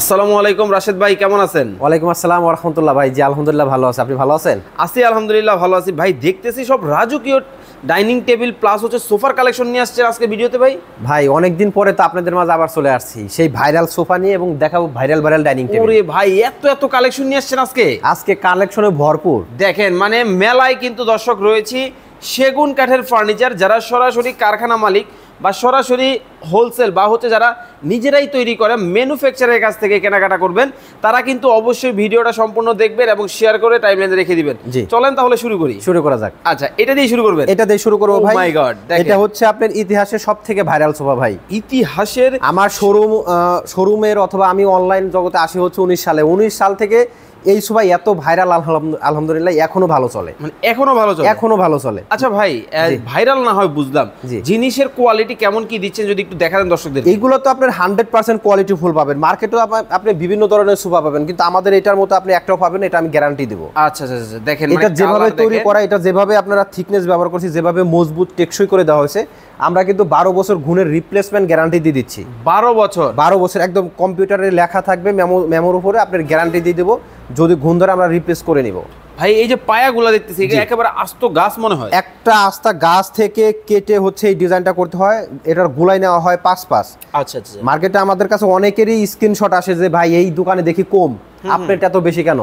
আসসালামু আলাইকুম রাশেদ ভাই, কেমন আছেন? ওয়ালাইকুম আসসালাম ওয়া রাহমাতুল্লাহ। ভাই জি আলহামদুলিল্লাহ ভালো আছি, আপনি ভালো আছেন? আছি আলহামদুলিল্লাহ ভালো আছি ভাই। দেখতেছি সব রাজকীয় ডাইনিং টেবিল প্লাস হচ্ছে সোফার কালেকশন নিয়ে আসছে আজকে ভিডিওতে ভাই। ভাই অনেকদিন পরে তো আপনাদের মাঝে আবার চলে আসছি সেই ভাইরাল সোফা নিয়ে এবং দেখাবো ভাইরাল ডাইনিং টেবিল। ওরে ভাই এত কালেকশন নিয়ে আসছেন আজকে কালেকশনে ভরপুর। দেখেন মানে মেলায় কিন্তু দর্শক রয়েছে সেগুন কাঠের ফার্নিচার, যারা সরাসরি কারখানা মালিক বা সরাসরি হোলসেল বা হচ্ছে যারা নিজেরাই তৈরি করে ম্যানুফ্যাকচারের কাছ থেকে কেনাকাটা করবেন, তারা কিন্তু অবশ্যই ভিডিওটা সম্পূর্ণ দেখবেন এবং শেয়ার করে টাইমলাইনে রেখে দিবেন। চলেন তাহলে শুরু করা যাক। আচ্ছা, এটা দিয়ে শুরু করবেন? এটা দিয়ে শুরু করব ভাই। মাই গড, এটা হচ্ছে আপনার ইতিহাসের সবথেকে ভাইরাল সোফা ভাই। ইতিহাসের আমার শোরুমের অথবা আমি অনলাইন জগতে আসি হচ্ছে 19 সাল থেকে এই সোফা এত ভাইরাল আলহামদুলিল্লাহ এখনো ভালো চলে। মানে এখনো ভালো চলে। আচ্ছা ভাই, ভাইরাল না হয় বুঝলাম, জিনিসের কোয়ালিটি কেমন কি দিচ্ছেন যদি একটু দেখাতেন দর্শকদের। এইগুলো তো আপনার 100% কোয়ালিটি ফুল পাবেন। মার্কেটেও আপনি বিভিন্ন ধরনের সোফা পাবেন, কিন্তু আমাদের এটার মতো আপনি একটাও পাবেন, এটা আমি গ্যারান্টি দেব। আচ্ছা, দেখেন এটা যেভাবে তৈরি করা, এটা যেভাবে আপনারা থিকনেস ব্যবহার করছি, যেভাবে মজবুত টেকসই করে দেওয়া হয়েছে, আমরা কিন্তু 12 বছর গুণের রিপ্লেসমেন্ট গ্যারান্টি দিয়ে দিচ্ছি। 12 বছর একদম কম্পিউটারে লেখা থাকবে, মেমোর উপরে আপনার গ্যারান্টি দিয়ে দেবো, যদি ঘুণ ধরে আমরা রিপ্লেস করে নিব। ভাই এই যে পায়াগুলো দেখতেছি একেবারে আস্ত গাছ মনে হয়। একটা আস্তা গাছ থেকে কেটে হচ্ছে এই ডিজাইনটা করতে হয়, এটার গুলাই নেওয়া হয় 5 আচ্ছা। মার্কেটে আমাদের কাছে অনেকেরই স্ক্রিনশট আসে যে ভাই এই দোকানে দেখি কম, আপনার এত বেশি কেন?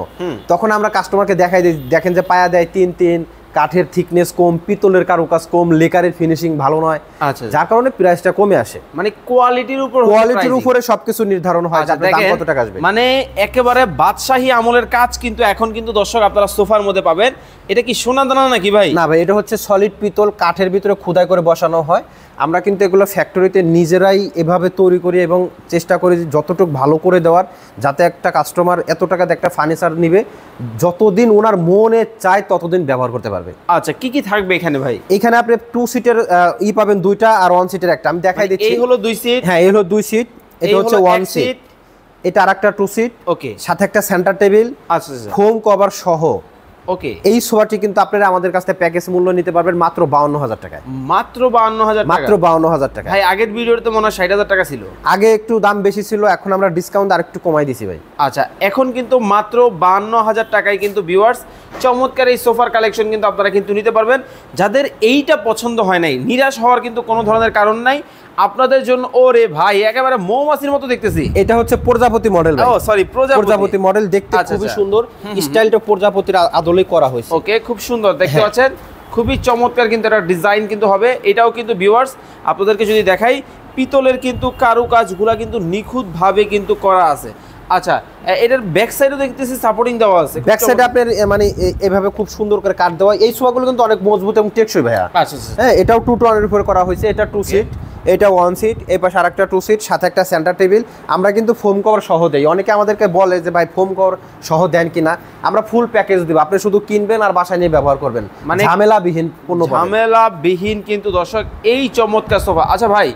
তখন আমরা কাস্টমারকে দেখাই দিই, দেখেন যে পায়া দেয় 3, কাঠের থিকনেস কম, পিতলের কারুকাজ কম, লেকারের ফিনিশিং ভালো নয়, যার কারণে প্রাইসটা কমে আসে। মানে কোয়ালিটির উপরে সবকিছু নির্ধারণ হয় যে দাম কত টাকা আসবে। মানে একেবারে বাদশাহী আমলের কাজ কিন্তু এখন কিন্তু দর্শক আপনারা সোফার মধ্যে পাবেন। এটা কি সোনা দানা নাকি ভাই? না ভাই, এটা হচ্ছে সলিড পিতল, কাঠের ভিতরে খোদাই করে বসানো হয়। আমরা কিন্তু এগুলো ফ্যাক্টরিতে নিজেরাই এভাবে তৈরি করি এবং চেষ্টা করি যতটুকু ভালো করে দেওয়ার, যাতে একটা কাস্টমার এত টাকাতে একটা ফার্নিচার নিবে, যতদিন ওনার মনে চায় ততদিন ব্যবহার করতে পারবে। আচ্ছা, কি থাকবে এখানে ভাই? এখানে আপনি 2 সিটের পাবেন 2টা আর 1 সিটের একটা। আমি দেখাই দিচ্ছি। এই হলো 2 সিট। হ্যাঁ, এই হলো 2 সিট, এটা হচ্ছে 1 সিট, এটা আরেকটা 2 সিট। ওকে, সাথে একটা সেন্টার টেবিল, আচ্ছা, ফোম কভার সহ। ওকে, এই সোফাটি কিন্তু আপনারা আমাদের কাছ থেকে প্যাকেজ মূল্য নিতে পারবেন মাত্র 52,000 টাকায়। মাত্র 52,000 টাকা। ভাই আগের ভিডিওতে মনে হয় 60,000 টাকা ছিল। আগে একটু দাম বেশি ছিল, এখন আমরা ডিসকাউন্ট আরেকটু কমাই দিছি ভাই। আচ্ছা, এখন কিন্তু মাত্র 52,000 টাকায় কিন্তু ভিউয়ার্স চমৎকার এই সোফার কালেকশন কিন্তু আপনারা কিন্তু নিতে পারবেন। যাদের এইটা পছন্দ হয় নাই, নিরাশ হওয়ার কিন্তু কোনো ধরনের কারণ নাই আপনাদের জন্য। ওরে ভাই একেবারে মৌমাছির মতো দেখতেছি। এটা হচ্ছে প্রজাপতি মডেল। ও সরি, প্রজাপতি মডেল, দেখতে খুবই সুন্দর, স্টাইলটা প্রজাপতির আদলেই করা হয়েছে। ওকে, খুব সুন্দর দেখতে পাচ্ছেন, খুবই চমৎকার কিন্তু একটা ডিজাইন কিন্তু হবে। এটাও কিন্তু ভিউয়ার্স আপনাদেরকে যদি দেখাই, পিতলের কিন্তু কারুকাজগুলা কিন্তু নিখুঁতভাবে কিন্তু করা আছে। আচ্ছা, এটার ব্যাক সাইডও দেখতেছি সাপোর্টিং দেওয়া আছে। ব্যাক সাইডে আপনার মানে এভাবে খুব সুন্দর করে কাট দেওয়া। এই সোফাগুলো কিন্তু অনেক মজবুত এবং টেকসই ভাইয়া। আচ্ছা, হ্যাঁ, এটাও 2 to 1 এর উপরে করা হয়েছে। এটা 2 সিট, এটা 1 সিট, এই পাশে আরেকটা 2 সিট, সাথে একটা সেন্টার টেবিল। আমরা কিন্তু ফোম কভার সহ দেই। অনেকে আমাদেরকে বলে যে ভাই ফোম কভার সহ দেন কিনা। আমরা ফুল প্যাকেজ দিব, আপনি শুধু কিনবেন আর বাসায় নিয়ে ব্যবহার করবেন, মানে ঝামেলাবিহীন কিন্তু দর্শক এই চমৎকার সোফা। আচ্ছা ভাই,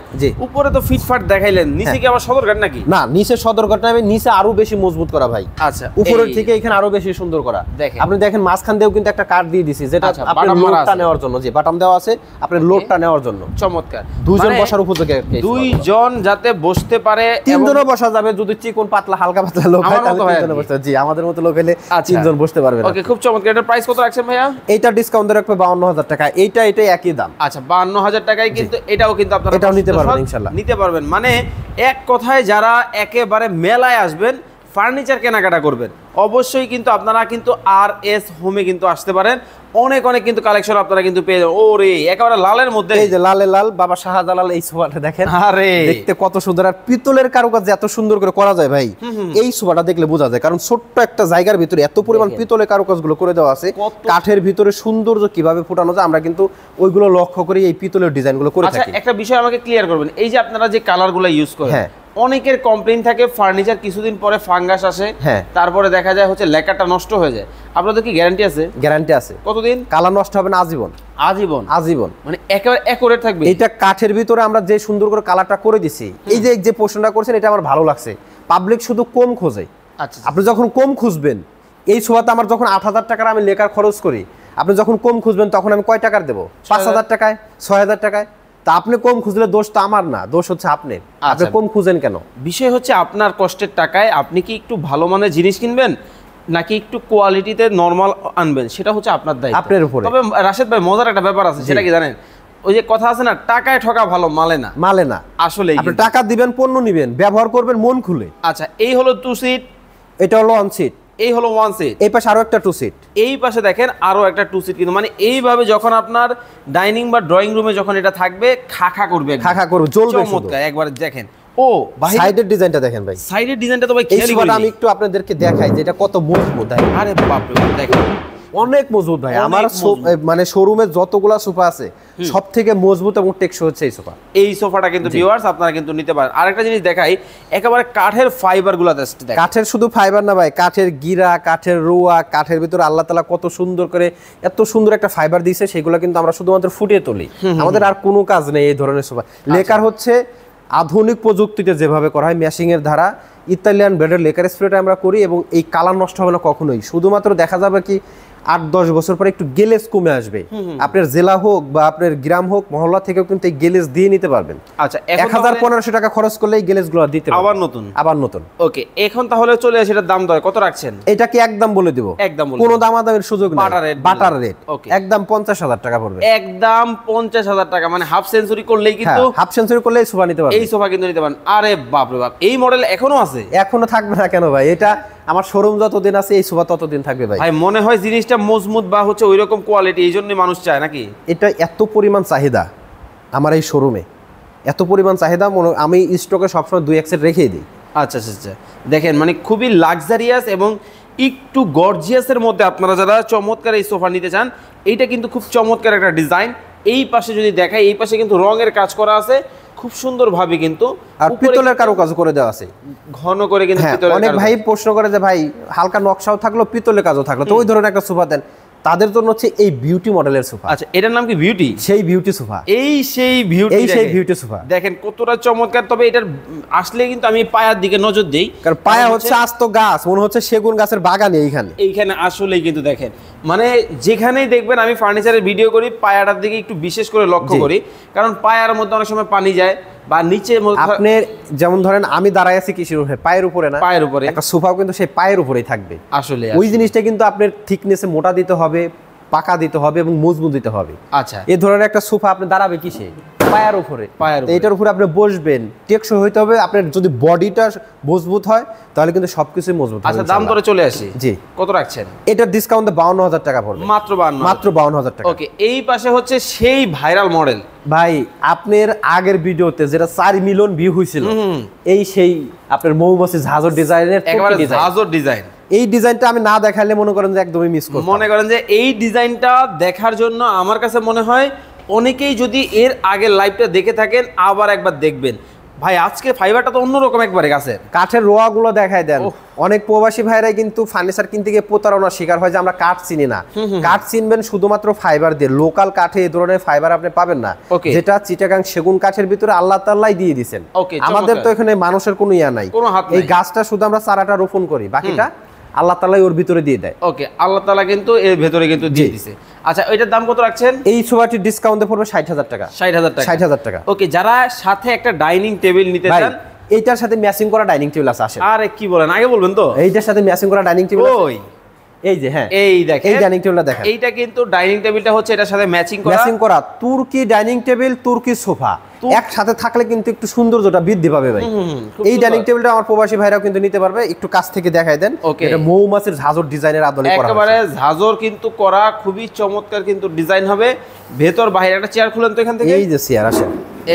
উপরে তো ফিটফাট দেখাইলেন, নিচে কি আবার সদরঘাট নাকি? না, নিচে সদরঘাট না, নিচে আরো বেশি মজবুত করা ভাই। আচ্ছা, উপরের থেকে এখানে আরো বেশি সুন্দর করা। আপনি দেখেন মাঝখান দিয়েও কিন্তু একটা কাট দিয়ে দিছি, যেটা আপনি লোডটা নেওয়ার জন্য, যে বাটাম দেওয়া আছে আপনার লোডটা নেওয়ার জন্য। চমৎকার, দুইজন বসার উপযোগী, দুইজন যাতে বসতে পারে, তিনজনও বসা যাবে যদি চিকন পাতলা হালকা পাতলা লোক হয় তাহলে তিনজন বসতে। জি, আমাদের মতো লোক হলে তিনজন বসতে পারবে। ওকে, খুব চমৎকার। এটার প্রাইস কত রাখছেন ভাইয়া? এইটা ডিসকাউন্ট রাখবে 52,000 টাকা। এইটা একই দাম। আচ্ছা, 52,000 টাকায় কিন্তু এটাও কিন্তু আপনারা এটাও নিতে পারবেন ইনশাআল্লাহ। নিতে পারবেন মানে এক কথায় যারা একেবারে মেলায় আসবেন, ফার্নিচার কেনাকাটা করবেন, অবশ্যই কিন্তু আপনারা কিন্তু RS হোমে কিন্তু আসতে পারেন। অনেক কিন্তু কালেকশন আপনারা কিন্তু পেয়ে যাবেন। ওরে একেবারে লালের মধ্যে, এই যে লাল বাবা শাহজালাল এই সোফাটা দেখেন, আরে দেখতে কত সুন্দর, আর পিতলের কারুকাজ এত সুন্দর করে করা যায় ভাই। এই সোফাটা দেখলে বোঝা যায়, কারণ ছোট্ট একটা জায়গার ভিতরে এত পরিমাণ পিতলের কারুকাজগুলো করে দেওয়া আছে। কাঠের ভিতরে সৌন্দর্য কিভাবে ফুটানো যায় আমরা কিন্তু ওইগুলো লক্ষ্য করে এই পিতলের ডিজাইনগুলো করে থাকি। আচ্ছা, একটা বিষয় আমাকে ক্লিয়ার করবেন, এই যে আপনারা যে কালারগুলো ইউজ করেন, অনেকের কমপ্লেইন থাকে ফার্নিচার কিছুদিন পরে ফাঙ্গাস আসে, তারপরে দেখা যায় হচ্ছে লেকারটা নষ্ট হয়ে যায়। আপনাদের কি গ্যারান্টি আছে? গ্যারান্টি আছে। কতদিন? কালার নষ্ট হবে না, আজীবন মানে একেবারে অ্যাকুরেট থাকবে। এটা কাঠের ভিতরে আমরা যে সুন্দর করে কালারটা করে দিছি, এই যে প্রশ্নটা করছেন, এটা আমার ভালো লাগছে। পাবলিক শুধু কম খোঁজে। আচ্ছা, আপনি যখন কম খুঁজবেন, এই সোফাতে আমার যখন 8,000 টাকার আমি লেকার খরচ করি, আপনি যখন কম খুঁজবেন তখন আমি কয় টাকার দেবো? 5,000 টাকায়, 6,000 টাকায়। তা আপনি কম খুঁজলে দোষ তো আমার না, দোষ হচ্ছে আপনার। আপনি কম খুঁজেন কেন? বিষয় হচ্ছে আপনার কষ্টের টাকায় আপনি কি একটু ভালো মানের জিনিস কিনবেন নাকি একটু কোয়ালিটিতে নরমাল আনবেন, সেটা হচ্ছে আপনার দায়িত্ব, আপনার উপরে। তবে রাশেদ ভাই মজার একটা ব্যাপার আছে, সেটা কি জানেন? ওই যে কথা আছে না, টাকায় ঠকা ভালো মালে না। মালে না আসলে আপনি টাকা দিবেন, পণ্য নিবেন, ব্যবহার করবেন মন খুলে। আচ্ছা, এই হলো 2 সিট, এটা হলো 1 সিট, এই হলো 1 সিট, এই পাশে আরো একটা 2 সিট, এই পাশে দেখেন আরো একটা 2 সিট। কিন্তু মানে এইভাবে যখন আপনার ডাইনিং বা ড্রয়িং রুমে যখন এটা থাকবে, খাখা করবে, খাখা করবে, জ্বলবে। চমৎকার একবার দেখেন। ও ভাই সাইডের ডিজাইনটা দেখেন ভাই, সাইডের ডিজাইনটা তো ভাই এই খেয়ালই সোফাটা করিনি। আমি একটু আপনাদেরকে দেখাই যে এটা কত মজবুত। আরে বাপ রে বাপ, দেখেন অনেক মজবুত ভাই। অনেক আমার মজবুত। মানে শোরুমে যতগুলা সোফা আছে সব থেকে মজবুত এবং টেকসই হচ্ছে এই সোফা। এই সোফাটা কিন্তু ভিউয়ার্স আপনারা কিন্তু নিতে পারেন। আরেকটা জিনিস দেখাই, একেবারে কাঠের ফাইবারগুলো দেখেন। কাঠের শুধু ফাইবার না ভাই, কাঠের গিরা, কাঠের রোয়া, কাঠের ভিতরে আল্লাহ তাআলা কত সুন্দর করে এত সুন্দর একটা ফাইবার দিয়েছে, সেগুলো কিন্তু আমরা শুধুমাত্র ফুটিয়ে তুলি। আমাদের আর কোনো কাজ নেই এই ধরনের সোফা। লেকার হচ্ছে আধুনিক প্রযুক্তিতে যেভাবে করা হয়, ম্যাশিং এর দ্বারা ইতালিয়ান ব্র্যান্ডের লেকার স্প্রেটা আমরা করি, এবং এই কালার নষ্ট হবে না কখনোই। শুধুমাত্র দেখা যাবে কি 8-10 বছর পরে একটু গেলেজ কমে আসবে। আপনার জেলা হোক বা আপনার গ্রাম হোক, মহল্লা থেকেও কিন্তু এই গেলেজ দিয়ে নিতে পারবেন। আচ্ছা, 1000-1500 টাকা খরচ করলে এই গেলেজগুলো দিতে পারবেন। আবার নতুন। ওকে, এখন তাহলে চলে আসে এটার দাম দর কত রাখছেন? এটা কি একদম বলে দিব? একদম বলে, কোনো দামাদামির সুযোগ নেই, বাটার রেট। ওকে, একদম 50,000 টাকা পড়বে। একদম 50,000 টাকা, মানে হাফ সেঞ্চুরি করলেই কিন্তু, হাফ সেঞ্চুরি করলেই সোফা নিতে পারবেন। এই সোফা কিন্তু নিতে পারেন। আরে বাপ রে বাপ, এই মডেল এখনো আছে? এখনো থাকবে না কেন ভাই? এটা আমার শোরুম যতদিন আছে এই সোফা ততদিন থাকবে ভাই। ভাই মনে হয় জিনিসটা মজবুত বা হচ্ছে ওইরকম কোয়ালিটি, এই জন্যই মানুষ চায় নাকি? এটা এত পরিমাণ চাহিদা আমার এই শোরুমে, এত পরিমাণ চাহিদা, আমি স্টকে সবসময় 2-1 সেট রেখেই দিই। আচ্ছা আচ্ছা আচ্ছা, দেখেন মানে খুবই লাক্সারিয়াস এবং একটু গর্জিয়াসের মধ্যে আপনারা যারা চমৎকার এই সোফা নিতে চান, এইটা কিন্তু খুব চমৎকার একটা ডিজাইন। এই পাশে যদি দেখাই, এই পাশে কিন্তু রঙের কাজ করা আছে খুব সুন্দরভাবে, কিন্তু আর পিতলের কারুকাজ করে দেওয়া আছে ঘন করে কিন্তু পিতলের। অনেক ভাই প্রশ্ন করে যে ভাই হালকা নকশাও থাকলো, পিতলের কাজও থাকলো, তো ওই ধরনের একটা সোফা দেন। তাদের জন্য হচ্ছে এই বিউটি মডেলের সোফা। আচ্ছা, এটার নাম কি বিউটি? সেই বিউটি সোফা, এই সেই বিউটি, এই সেই বিউটি সোফা। দেখেন কতটা চমৎকার। তবে এটার আসলে কিন্তু আমি পায়ার দিকে নজর দেই, কারণ পায়া হচ্ছে আস্ত গাছ, মনে হচ্ছে সেগুন গাছের বাগানে এইখানে আসলেই কিন্তু দেখেন, মানে যেখানেই দেখবেন আমি ফার্নিচারের ভিডিও করি, পায়াটার দিকে একটু বিশেষ করে লক্ষ্য করি, কারণ পায়ার মধ্যে অনেক সময় পানি যায় বা নিচে। আপনার যেমন ধরেন আমি দাঁড়ায় আছি কিসের উপরে? পায়ের উপরে না? পায়ের উপরে। একটা সোফাও কিন্তু সেই পায়ের উপরেই থাকবে। আসলে ওই জিনিসটা কিন্তু আপনার থিকনেসে মোটা দিতে হবে, পাকা দিতে হবে এবং মজবুত দিতে হবে। আচ্ছা, এই ধরনের একটা সোফা আপনি দাঁড়াবে কিসে? পায়ের উপরে। এটার উপরে আপনি বসবেন, টেকসই হইতে হবে। আপনার যদি বডিটা মজবুত হয় তাহলে কিন্তু সবকিছু মজবুত হবে। আচ্ছা, দাম ধরে চলে আসি। জি, কত রাখছেন? এটার ডিসকাউন্টে 52,000 টাকা পড়বে। মাত্র 52,000 টাকা। ওকে, এই পাশে হচ্ছে সেই ভাইরাল মডেল ভাই, আপনার আগের ভিডিওতে যেটা 4 মিলিয়ন ভিউ হয়েছিল, এই সেই আপনার মৌমাছি ঝাঁঝর ডিজাইনের, একেবারে ঝাঁঝর ডিজাইন। এই ডিজাইনটা আমি না দেখালে মনে করেন যে একদমই মিস করব। মনে করেন যে এই ডিজাইনটা দেখার জন্য আমার কাছে মনে হয় অনেকেই যদি এর আগের লাইভটা দেখে থাকেন আবার একবার দেখবেন। ভাই আজকে ফাইবারটা তো অন্যরকম একবারে গাছের। কাঠের রোয়াগুলো দেখায় দেন। অনেক প্রবাসী ভাইরাই কিন্তু ফার্নিচার কিনতে গিয়ে প্রতারণার শিকার হয় যে আমরা কাঠ চিনি না। কাঠ চিনবেন শুধুমাত্র ফাইবার দিয়ে। লোকাল কাঠে এই ধরনের ফাইবার আপনি পাবেন না, যেটা চিটাগাং সেগুন কাঠের ভিতরে আল্লাহ তাআলাই দিয়ে দিয়েছেন। আমাদের তো এখানে মানুষের কোনো ইয়া নাই, এই গাছটা শুধু আমরা চারাটা রোপণ করি, বাকিটা আল্লাহ তাআলাই ওর ভিতরে দিয়ে দেয়। ওকে, আল্লাহ তাআলা কিন্তু এর ভিতরে কিন্তু দিয়ে দিয়েছে। আচ্ছা, এটার দাম কত রাখছেন? এই সোফাটির ডিসকাউন্টে পড়বে 60,000 টাকা। 60,000 টাকা। ওকে, যারা সাথে একটা ডাইনিং টেবিল নিতে চান, এইটার সাথে ম্যাচিং করা ডাইনিং টেবিল আছে। আসে, আরে কি বলেন, আগে বলবেন তো। এইটার সাথে ম্যাচিং করা ডাইনিং টেবিল আছে। ওই এই যে, হ্যাঁ, এই দেখেন, এই ডাইনিং টেবিলটা দেখেন। এইটা কিন্তু ডাইনিং টেবিলটা হচ্ছে এটার সাথে ম্যাচিং করা তুর্কি ডাইনিং টেবিল, তুর্কি সোফা একসাথে থাকলে কিন্তু একটু সৌন্দর্যটা বৃদ্ধি পাবে ভাই। এই ডাইনিং টেবিলটা আমার প্রবাসী ভাইরাও কিন্তু নিতে পারবে। একটু কাছ থেকে দেখাই দেন। এটা মৌমাছির ঝাঁঝর ডিজাইনের আদলে করা, একেবারে ঝাঁঝর কিন্তু করা, খুবই চমৎকার কিন্তু ডিজাইন হবে। ভেতর বাইরে একটা চেয়ার খুলেন তো এখান থেকে। এই যে চেয়ার আসে,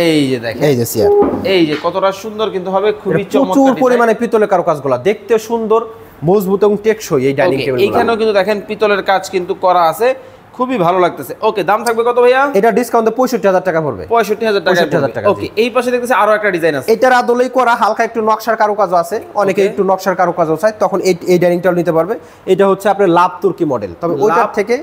এই যে দেখেন, এই যে চেয়ার, এই যে কতটা সুন্দর কিন্তু হবে, খুবই চমৎকার। প্রচুর পরিমাণে পিতলের কারুকাজগুলো দেখতে সুন্দর, মজবুত এবং টেকসই এই ডাইনিং টেবিল। এইখানেও কিন্তু দেখেন পিতলের কাজ কিন্তু করা আছে, খুবই ভালো লাগতেছে। ওকে, দাম থাকবে কত ভাইয়া? এটা ডিসকাউন্টে 65,000 টাকা পড়বে। 65,000 টাকা। ওকে, এই পাশে দেখতেছি আরো একটা ডিজাইন আছে। এটার আদলেই করা, হালকা একটু নকশার কারুকাজ আছে। অনেকে একটু নকশার কারুকাজও চায়, তখন এই ডাইনিং টেবিল নিতে পারবে। এটা হচ্ছে আপনার লাভ তুর্কি মডেল, তবে ওইটার থেকে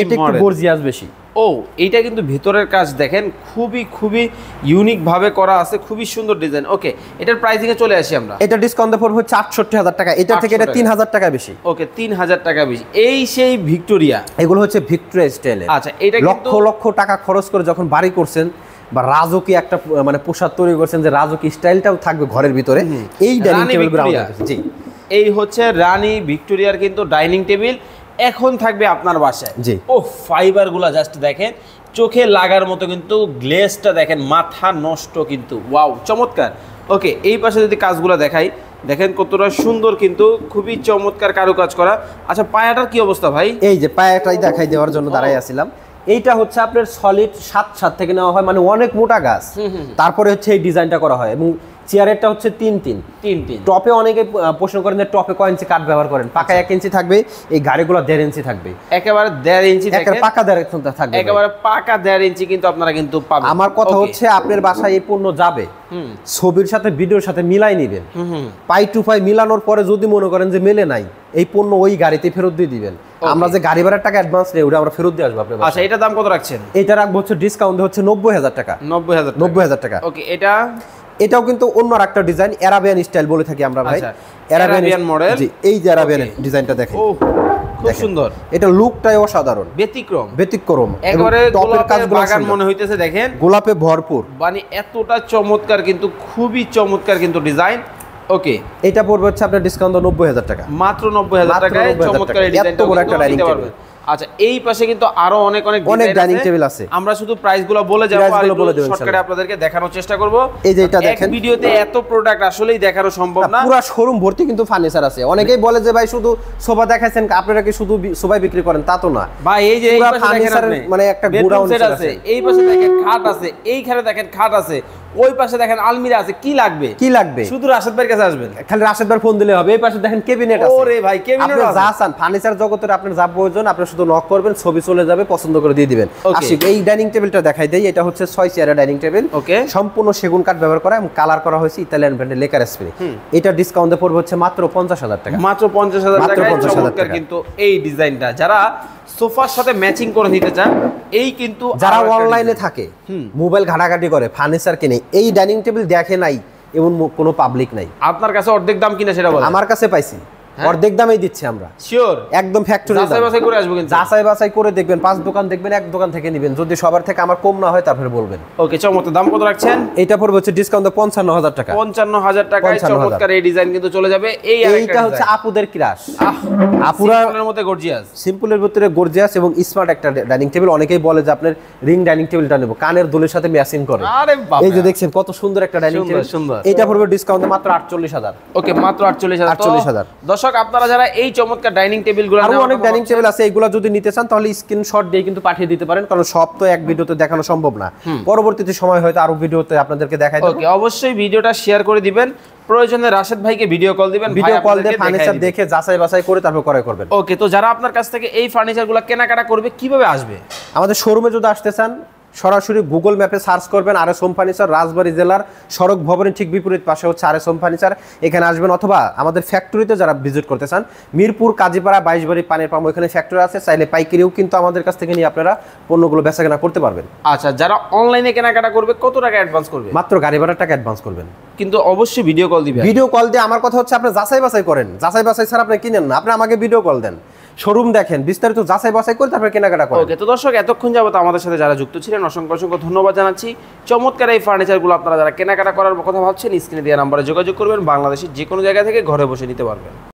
এটা একটু গর্জিয়াস বেশি। ও, এইটা কিন্তু ভেতরের কাজ দেখেন খুবই খুবই ইউনিক ভাবে করা আছে, খুবই সুন্দর ডিজাইন। ওকে, এটার প্রাইসিং এ চলে আসি আমরা। এটা ডিসকাউন্টে পড়বে 68,000 টাকা। এটা থেকে এটা 3,000 টাকা বেশি। ওকে, 3,000 টাকা বেশি। এই সেই ভিক্টোরিয়া, এগুলো হচ্ছে ভিক্টোরিয়া স্টাইলের। আচ্ছা, এটা লক্ষ লক্ষ টাকা খরচ করে যখন বাড়ি করছেন, বা রাজকি একটা মানে পোশাক তৈরি করছেন যে রাজকি স্টাইলটাও থাকবে ঘরের ভিতরে, এই ডাইনিং টেবিলগুলো আমাদের কাছে। জি, এই হচ্ছে রানী ভিক্টোরিয়ার কিন্তু ডাইনিং টেবিল এখন থাকবে আপনার বাসায়। জি, ও ফাইবারগুলো জাস্ট দেখেন, চোখে লাগার মতো কিন্তু গ্লেজটা দেখেন, মাথা নষ্ট কিন্তু, ওয়াও চমৎকার। ওকে, এই পাশে যদি কাজগুলো দেখাই, দেখেন কতটা সুন্দর কিন্তু, খুবই চমৎকার কারুকাজ করা। আচ্ছা, পায়াটার কি অবস্থা ভাই? এই যে পায়াটাই দেখাই দেওয়ার জন্য দাঁড়াই আছিলাম। এইটা হচ্ছে আপনার সলিড 7 থেকে নেওয়া হয়, মানে অনেক মোটা গাছ, তারপরে হচ্ছে এই ডিজাইনটা করা হয়। এবং চেয়ারেরটা হচ্ছে 3-3 টপে অনেকে প্রশ্ন করেন যে টপে কয় ইঞ্চি কাঠ ব্যবহার করেন। পাকা 1 ইঞ্চি থাকবে, এই গাড়িগুলো 1.5 ইঞ্চি থাকবে, একেবারে 1.5 ইঞ্চি পাকা 1.5 ইঞ্চি থাকবে, একেবারে পাকা 1.5 ইঞ্চি কিন্তু আপনারা কিন্তু পাবেন। আমার কথা হচ্ছে আপনার বাসায় এই পণ্য যাবে, ছবির সাথে ভিডিওর সাথে মিলাই নেবেন, পাই টু পাই মিলানোর পরে যদি মনে করেন যে মেলে নাই, এই পণ্য ওই গাড়িতে ফেরত দিয়ে দিবেন। আমরা যে গাড়ি ভাড়ার টাকা অ্যাডভান্স নেই, ওটা আমরা ফেরত দিয়ে আসবো আপনার। আচ্ছা, এটার দাম কত রাখছেন? এটা রাখবো হচ্ছে ডিসকাউন্ট হচ্ছে 90,000 টাকা। 90,000 টাকা। ওকে, এটাও কিন্তু অন্য একটা ডিজাইন, আরাবিয়ান স্টাইল বলে থাকি আমরা ভাই। Arabian model. জি, এই যে আরাবিয়ান ডিজাইনটা দেখেন, ও খুব সুন্দর। এটা লুকটাই অসাধারণ, ব্যতিক্রম, একেবারে টপের কাজগুলো বাগান মনে হইতেছে, দেখেন গোলাপে ভরপুর, মানে এতটা চমৎকার কিন্তু, খুবই চমৎকার কিন্তু ডিজাইন। ওকে, এটা পড়বে হচ্ছে আপনার ডিসকাউন্ট 90,000 টাকা, মাত্র 90,000 টাকায় চমৎকার এই ডিজাইনটা নিতে পারবেন। আচ্ছা, এই পাশে কিন্তু আরো অনেক ডাইনিং টেবিল আছে। আমরা শুধু প্রাইসগুলো বলে যাব, আর শর্টকাটে আপনাদেরকে দেখানোর চেষ্টা করব। এই যে এটা দেখেন, ভিডিওতে এত প্রোডাক্ট আসলেই দেখানো সম্ভব না, পুরো শোরুম ভর্তি কিন্তু ফার্নিচার আছে। অনেকেই বলে যে ভাই শুধু সোফা দেখাইছেন, আপনারা কি শুধু সোফা বিক্রি করেন? তা তো না ভাই, এই যে এই পাশে দেখেন, মানে একটা গোডাউন আছে, এই পাশে দেখেন খাট আছে, এইখানে দেখেন খাট আছে, ওই পাশে দেখেন আলমিরা আছে। কি লাগবে শুধু রাশেদ ভাইয়ের কাছে আসবেন, খালি রাশেদ ভাই ফোন দিলে হবে। এই পাশে দেখেন ক্যাবিনেট আছে। ওরে ভাই, ক্যাবিনেট আছে। যা চান ফার্নিচার জগতের আপনার যা প্রয়োজন, আপনি শুধু নক করবেন, ছবি চলে যাবে, পছন্দ করে দিয়ে দিবেন। আসি এই ডাইনিং টেবিলটা দেখাই দেই। এটা হচ্ছে 6 চেয়ারের ডাইনিং টেবিল, ওকে, সম্পূর্ণ সেগুন কাঠ ব্যবহার করা এবং কালার করা হয়েছে ইতালিয়ান ব্র্যান্ডের লেকার স্প্রে। এটা ডিসকাউন্টে পড়বে হচ্ছে মাত্র 50,000 টাকা। মাত্র 50,000 টাকা কিন্তু এই ডিজাইনটা যারা সোফার সাথে ম্যাচিং করে নিতে চান, এই কিন্তু যারা অনলাইনে থাকে, মোবাইল ঘাটাঘাটি করে, ফার্নিচার কিনে, এই ডাইনিং টেবিল দেখে নাই এমন কোনো পাবলিক নাই। আপনার কাছে অর্ধেক দাম কিনা সেটা বলেন। আমার কাছে পাইছি অর্ধেক দামেই দিচ্ছি আমরা, শিওর, একদম ফ্যাক্টরি যাচাই বাছাই করে আসবো, কিন্তু যাচাই বাছাই করে দেখবেন, 5 দোকান দেখবেন, এক দোকান থেকে নেবেন, যদি সবার থেকে আমার কম না হয় তারপরে বলবেন। ওকে, চমৎকার। দাম কত রাখছেন? এটা পড়বে হচ্ছে ডিসকাউন্ট 55,000 টাকা। 55,000 টাকায় চমৎকার এই ডিজাইন কিন্তু চলে যাবে। এইটা হচ্ছে আপুদের ক্রাশ, আপুরা মধ্যে গর্জিয়াস, সিম্পলের ভিতরে গর্জিয়াস এবং স্মার্ট একটা ডাইনিং টেবিল। অনেকেই বলে যে আপনার রিং ডাইনিং টেবিলটা নেব, কানের দুলের সাথে ম্যাচিং করে। আরে বাবা, এই যে দেখছেন কত সুন্দর একটা ডাইনিং টেবিল, সুন্দর। এটা পড়বে ডিসকাউন্টে মাত্র 48,000। ওকে, মাত্র 48,000। আপনারা যারা এই চমৎকার ডাইনিং টেবিলগুলো, আরো অনেক ডাইনিং টেবিল আছে, এগুলো যদি নিতে চান তাহলে স্ক্রিনশট দিয়ে কিন্তু পাঠিয়ে দিতে পারেন, কারণ সব তো এক ভিডিওতে দেখানো সম্ভব না। পরবর্তীতে সময় হয়তো আরো ভিডিওতে আপনাদেরকে দেখাই দেব। ওকে, অবশ্যই ভিডিওটা শেয়ার করে দিবেন, প্রয়োজনে রাশেদ ভাইকে ভিডিও কল দিবেন, ভিডিও কল দিয়ে ফার্নিচার দেখে যাচাই বাছাই করে তারপর ক্রয় করবেন। ওকে, তো যারা আপনার কাছ থেকে এই ফার্নিচারগুলো কেনাকাটা করবে কিভাবে আসবে? আমাদের শোরুমে যদি আসতে চান, সরাসরি গুগল ম্যাপে সার্চ করবেন আরএস হোম ফার্নিচার, রাজবাড়ী জেলার সড়ক ভবনের ঠিক বিপরীত পাশে হচ্ছে আরএস হোম ফার্নিচার, এখানে আসবেন। অথবা আমাদের ফ্যাক্টরিতে যারা ভিজিট করতে চান, মিরপুর কাজীপাড়া 22 বাড়ি পানির পাম্প, ওখানে ফ্যাক্টরি আছে, চাইলে পাইকারিও কিন্তু আমাদের কাছ থেকে নিয়ে আপনারা পণ্যগুলো বেচাকেনা করতে পারবেন। আচ্ছা, যারা অনলাইনে কেনাকাটা করবে কত টাকা অ্যাডভান্স করবে? মাত্র গাড়ি ভাড়ার টাকা অ্যাডভান্স করবেন, কিন্তু অবশ্যই ভিডিও কল দিবেন। ভিডিও কল দিয়ে আমার কথা হচ্ছে আপনি যাচাই বাছাই করেন, যাচাই বাছাই ছাড়া আপনি কিনেন না, আপনি আমাকে ভিডিও কল দেন, শোরুম দেখেন, বিস্তারিত যাচাই বাছাই করে তারপর কেনাকাটা করেন। ওকে, তো দর্শক এতক্ষণ যাবত আমাদের সাথে যারা যুক্ত ছিলেন অসংখ্য ধন্যবাদ জানাচ্ছি। চমৎকার এই ফার্নিচারগুলো আপনারা যারা কেনাকাটা করার কথা ভাবছেন, স্ক্রিনে দেওয়া নম্বরে যোগাযোগ করবেন, বাংলাদেশের যে কোনো জায়গা থেকে ঘরে বসে নিতে পারবেন।